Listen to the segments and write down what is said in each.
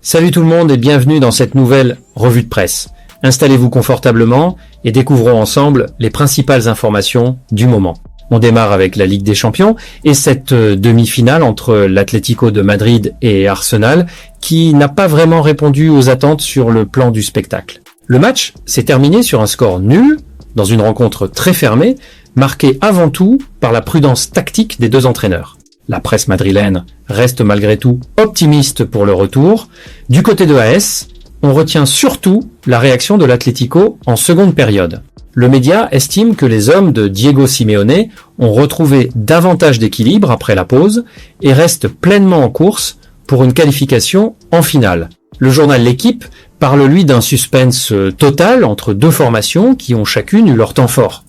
Salut tout le monde et bienvenue dans cette nouvelle revue de presse. Installez-vous confortablement et découvrons ensemble les principales informations du moment. On démarre avec la Ligue des Champions et cette demi-finale entre l'Atlético de Madrid et Arsenal qui n'a pas vraiment répondu aux attentes sur le plan du spectacle. Le match s'est terminé sur un score nul, dans une rencontre très fermée, marquée avant tout par la prudence tactique des deux entraîneurs. La presse madrilène reste malgré tout optimiste pour le retour. Du côté de AS, on retient surtout la réaction de l'Atlético en seconde période. Le média estime que les hommes de Diego Simeone ont retrouvé davantage d'équilibre après la pause et restent pleinement en course pour une qualification en finale. Le journal L'Équipe parle lui d'un suspense total entre deux formations qui ont chacune eu leur temps fort.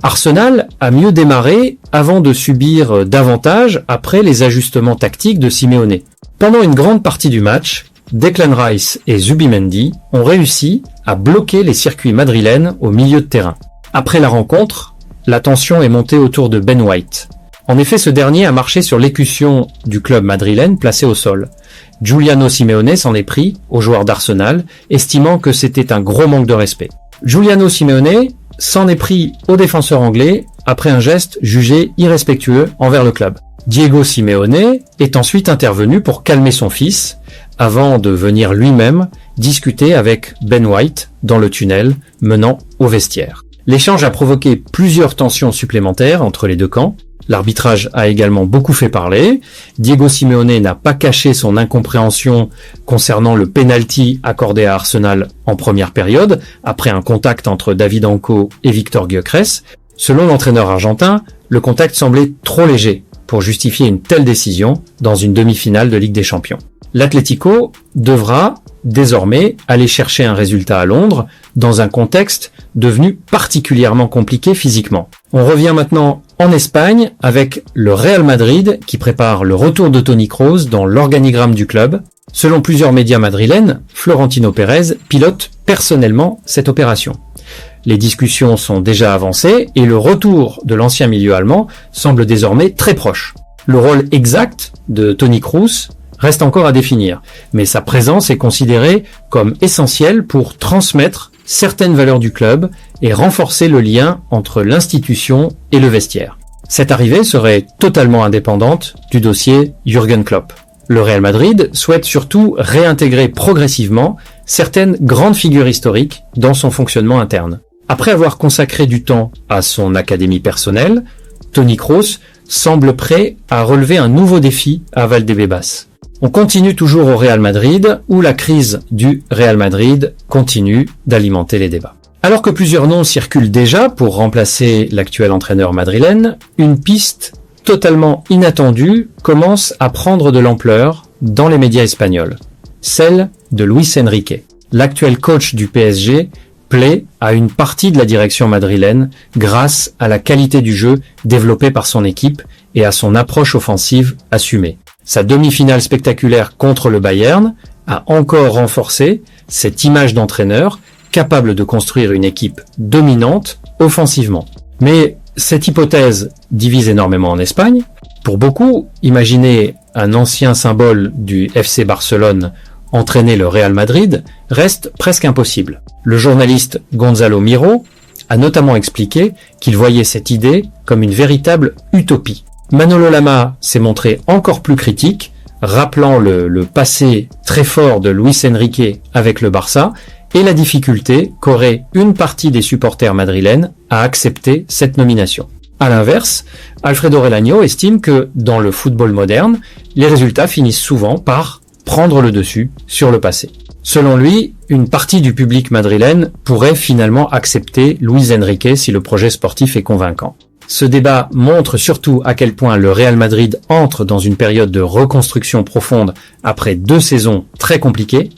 Arsenal a mieux démarré avant de subir davantage après les ajustements tactiques de Simeone. Pendant une grande partie du match, Declan Rice et Zubimendi ont réussi à bloquer les circuits madrilènes au milieu de terrain. Après la rencontre, la tension est montée autour de Ben White. En effet, ce dernier a marché sur l'écusson du club madrilène placé au sol. Giuliano Simeone s'en est pris aux joueurs d'Arsenal, estimant que c'était un gros manque de respect. Giuliano Simeone s'en est pris aux défenseurs anglais après un geste jugé irrespectueux envers le club. Diego Simeone est ensuite intervenu pour calmer son fils, avant de venir lui-même discuter avec Ben White dans le tunnel menant au vestiaire. L'échange a provoqué plusieurs tensions supplémentaires entre les deux camps. L'arbitrage a également beaucoup fait parler. Diego Simeone n'a pas caché son incompréhension concernant le penalty accordé à Arsenal en première période, après un contact entre David Anco et Victor Gyökeres. Selon l'entraîneur argentin, le contact semblait trop léger pour justifier une telle décision dans une demi-finale de Ligue des Champions. L'Atlético devra désormais aller chercher un résultat à Londres dans un contexte devenu particulièrement compliqué physiquement. On revient maintenant en Espagne avec le Real Madrid qui prépare le retour de Toni Kroos dans l'organigramme du club. Selon plusieurs médias madrilènes, Florentino Pérez pilote personnellement cette opération. Les discussions sont déjà avancées et le retour de l'ancien milieu allemand semble désormais très proche. Le rôle exact de Toni Kroos reste encore à définir, mais sa présence est considérée comme essentielle pour transmettre certaines valeurs du club et renforcer le lien entre l'institution et le vestiaire. Cette arrivée serait totalement indépendante du dossier Jürgen Klopp. Le Real Madrid souhaite surtout réintégrer progressivement certaines grandes figures historiques dans son fonctionnement interne. Après avoir consacré du temps à son académie personnelle, Toni Kroos semble prêt à relever un nouveau défi à Valdebebas. On continue toujours au Real Madrid, où la crise du Real Madrid continue d'alimenter les débats. Alors que plusieurs noms circulent déjà pour remplacer l'actuel entraîneur madrilène, une piste totalement inattendue commence à prendre de l'ampleur dans les médias espagnols. Celle de Luis Enrique. L'actuel coach du PSG plaît à une partie de la direction madrilène grâce à la qualité du jeu développée par son équipe et à son approche offensive assumée. Sa demi-finale spectaculaire contre le Bayern a encore renforcé cette image d'entraîneur capable de construire une équipe dominante offensivement. Mais cette hypothèse divise énormément en Espagne. Pour beaucoup, imaginer un ancien symbole du FC Barcelone entraîner le Real Madrid reste presque impossible. Le journaliste Gonzalo Miro a notamment expliqué qu'il voyait cette idée comme une véritable utopie. Manolo Lama s'est montré encore plus critique, rappelant le passé très fort de Luis Enrique avec le Barça et la difficulté qu'aurait une partie des supporters madrilènes à accepter cette nomination. À l'inverse, Alfredo Relagno estime que dans le football moderne, les résultats finissent souvent par prendre le dessus sur le passé. Selon lui, une partie du public madrilène pourrait finalement accepter Luis Enrique si le projet sportif est convaincant. Ce débat montre surtout à quel point le Real Madrid entre dans une période de reconstruction profonde après 2 saisons très compliquées.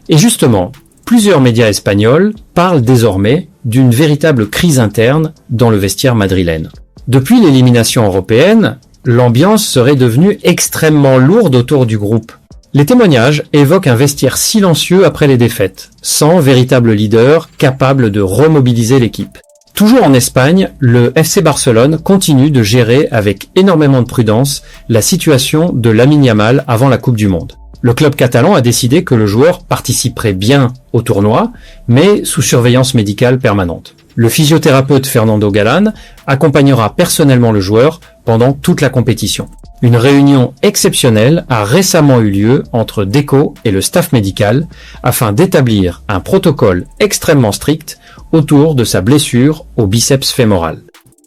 Et justement, plusieurs médias espagnols parlent désormais d'une véritable crise interne dans le vestiaire madrilène. Depuis l'élimination européenne, l'ambiance serait devenue extrêmement lourde autour du groupe. Les témoignages évoquent un vestiaire silencieux après les défaites, sans véritable leader capable de remobiliser l'équipe. Toujours en Espagne, le FC Barcelone continue de gérer avec énormément de prudence la situation de Lamine Yamal avant la Coupe du Monde. Le club catalan a décidé que le joueur participerait bien au tournoi, mais sous surveillance médicale permanente. Le physiothérapeute Fernando Galán accompagnera personnellement le joueur pendant toute la compétition. Une réunion exceptionnelle a récemment eu lieu entre Deco et le staff médical afin d'établir un protocole extrêmement strict autour de sa blessure au biceps fémoral.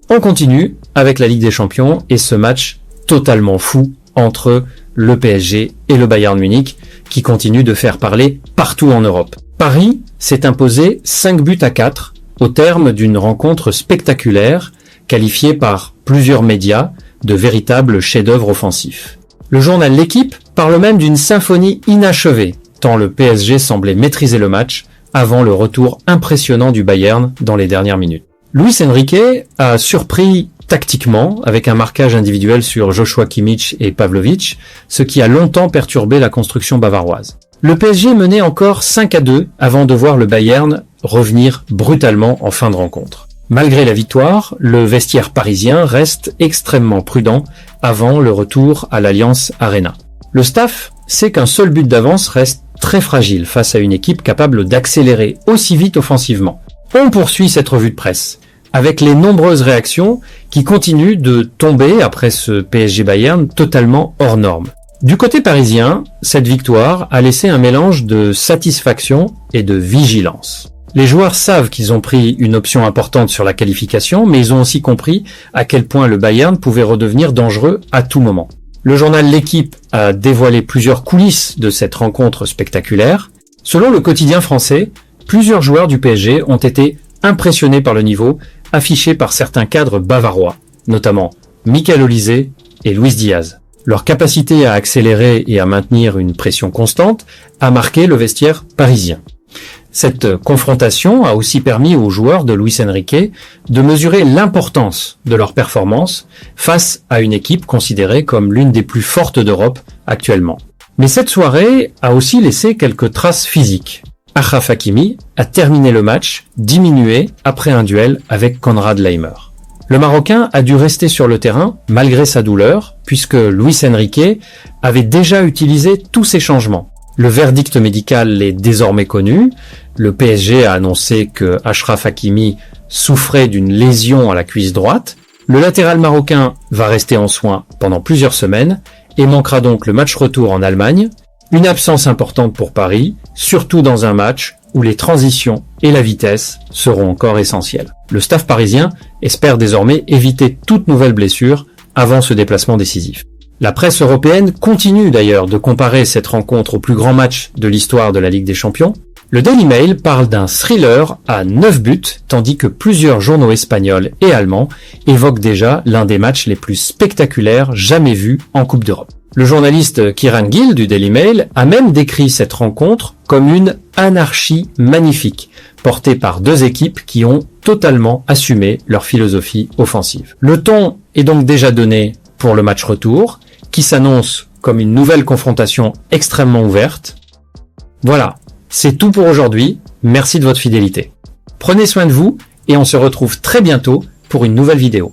On continue avec la Ligue des Champions et ce match totalement fou entre le PSG et le Bayern Munich qui continue de faire parler partout en Europe. Paris s'est imposé 5-4 au terme d'une rencontre spectaculaire qualifiée par plusieurs médias de véritables chefs-d'œuvre offensifs. Le journal L'Équipe parle même d'une symphonie inachevée, tant le PSG semblait maîtriser le match avant le retour impressionnant du Bayern dans les dernières minutes. Luis Enrique a surpris tactiquement avec un marquage individuel sur Joshua Kimmich et Pavlovic, ce qui a longtemps perturbé la construction bavaroise. Le PSG menait encore 5-2 avant de voir le Bayern revenir brutalement en fin de rencontre. Malgré la victoire, le vestiaire parisien reste extrêmement prudent avant le retour à l'Allianz Arena. Le staff sait qu'un seul but d'avance reste très fragile face à une équipe capable d'accélérer aussi vite offensivement. On poursuit cette revue de presse avec les nombreuses réactions qui continuent de tomber après ce PSG Bayern totalement hors norme. Du côté parisien, cette victoire a laissé un mélange de satisfaction et de vigilance. Les joueurs savent qu'ils ont pris une option importante sur la qualification, mais ils ont aussi compris à quel point le Bayern pouvait redevenir dangereux à tout moment. Le journal L'Équipe a dévoilé plusieurs coulisses de cette rencontre spectaculaire. Selon le quotidien français, plusieurs joueurs du PSG ont été impressionnés par le niveau affiché par certains cadres bavarois, notamment Michael Olise et Luis Diaz. Leur capacité à accélérer et à maintenir une pression constante a marqué le vestiaire parisien. Cette confrontation a aussi permis aux joueurs de Luis Enrique de mesurer l'importance de leur performance face à une équipe considérée comme l'une des plus fortes d'Europe actuellement. Mais cette soirée a aussi laissé quelques traces physiques. Achraf Hakimi a terminé le match diminué après un duel avec Konrad Laimer. Le Marocain a dû rester sur le terrain malgré sa douleur puisque Luis Enrique avait déjà utilisé tous ses changements. Le verdict médical est désormais connu. Le PSG a annoncé que Achraf Hakimi souffrait d'une lésion à la cuisse droite. Le latéral marocain va rester en soins pendant plusieurs semaines et manquera donc le match retour en Allemagne. Une absence importante pour Paris, surtout dans un match où les transitions et la vitesse seront encore essentielles. Le staff parisien espère désormais éviter toute nouvelle blessure avant ce déplacement décisif. La presse européenne continue d'ailleurs de comparer cette rencontre au plus grand match de l'histoire de la Ligue des Champions. Le Daily Mail parle d'un thriller à 9 buts, tandis que plusieurs journaux espagnols et allemands évoquent déjà l'un des matchs les plus spectaculaires jamais vus en Coupe d'Europe. Le journaliste Kieran Gill du Daily Mail a même décrit cette rencontre comme une anarchie magnifique, portée par deux équipes qui ont totalement assumé leur philosophie offensive. Le ton est donc déjà donné pour le match retour, qui s'annonce comme une nouvelle confrontation extrêmement ouverte. Voilà, c'est tout pour aujourd'hui. Merci de votre fidélité. Prenez soin de vous et on se retrouve très bientôt pour une nouvelle vidéo.